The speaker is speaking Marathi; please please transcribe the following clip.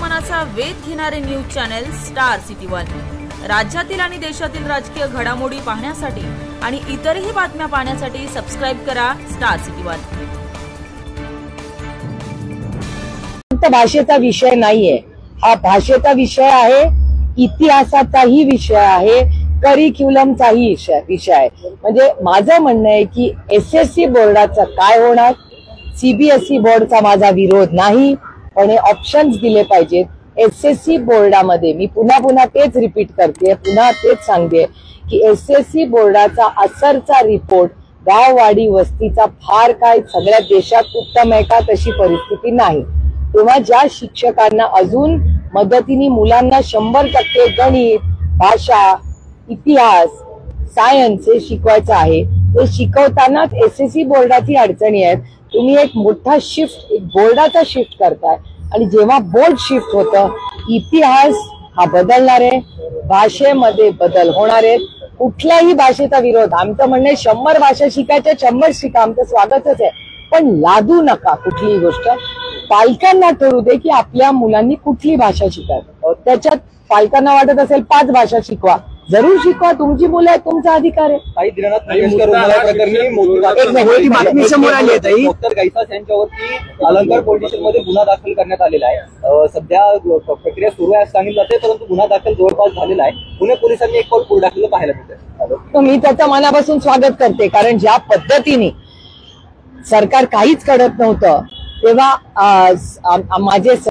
मनाचा वेध घेणारे news channel star city one. राज्यातील आणि देशातील राजकीय घडामोडी पाहण्यासाठी आणि इतरही बातम्या पाहण्यासाठी सबस्क्राइब करा स्टार सिटी वन। भाषेचा विषय नाहीये हा, भाषेचा विषय आहे, इतिहासाचाही विषय आहे, करिक्युलमचाही विषय आहे। म्हणजे माझं म्हणणं आहे की एसएससी बोर्डाचं काय होणार, सीबीएसई बोर्डचा माझा विरोध नाही, पण हे ऑप्शन्स दिले पाहिजेत। एसएससी बोर्डामध्ये मी पुन्हा तेच रिपीट करते, पुन्हा तेच सांगते की एसएससी बोर्डाचा असरचा रिपोर्ट गाववाडी वस्तीचा फार काय सगळ्या देशात उत्तम आहे का, तशी परिस्थिती नाही। तेव्हा ज्या शिक्षकांना अजून मदतीने मुलांना 100% गणित, भाषा, इतिहास, सायन्स हे शिकवायचं आहे, ते शिकवतानाच एसएससी बोर्डाची अडचणी आहेत। तुम्ही एक मोठा शिफ्ट, एक बोर्डाचा शिफ्ट करताय आणि जेव्हा बोर्ड शिफ्ट होतं, इतिहास हा बदलणार आहे, भाषेमध्ये बदल होणार आहे। कुठल्याही भाषेचा विरोध, आमचं म्हणणं 100 भाषा शिकायच्या 100 शिका, आमचं स्वागतच आहे, पण लादू नका कुठलीही गोष्ट। पालकांना ठरवू दे की आपल्या मुलांनी कुठली भाषा शिकावी, त्याच्यात पालकांना वाटत असेल 5 भाषा शिकवा, जरूर शिकवा, तुमची मुलं आहेत, तुमचा अधिकार आहे। काही दिनानाथ मंगेशकर बातमी समोर आली आहे, डॉक्टर गायसास यांच्यावरती अलंकार पोलीस स्टेशनमध्ये गुन्हा दाखल करण्यात आलेला आहे। सध्या प्रक्रिया सुरू आहे सांगितलं जाते, परंतु गुन्हा दाखल जवळपास झालेला आहे। पुणे पोलिसांनी एक पाऊल पुढे टाकलेलं पाहायला मिळतं। मी त्याचं मनापासून स्वागत करते, कारण ज्या पद्धतीने सरकार काहीच करत नव्हतं तेव्हा माझे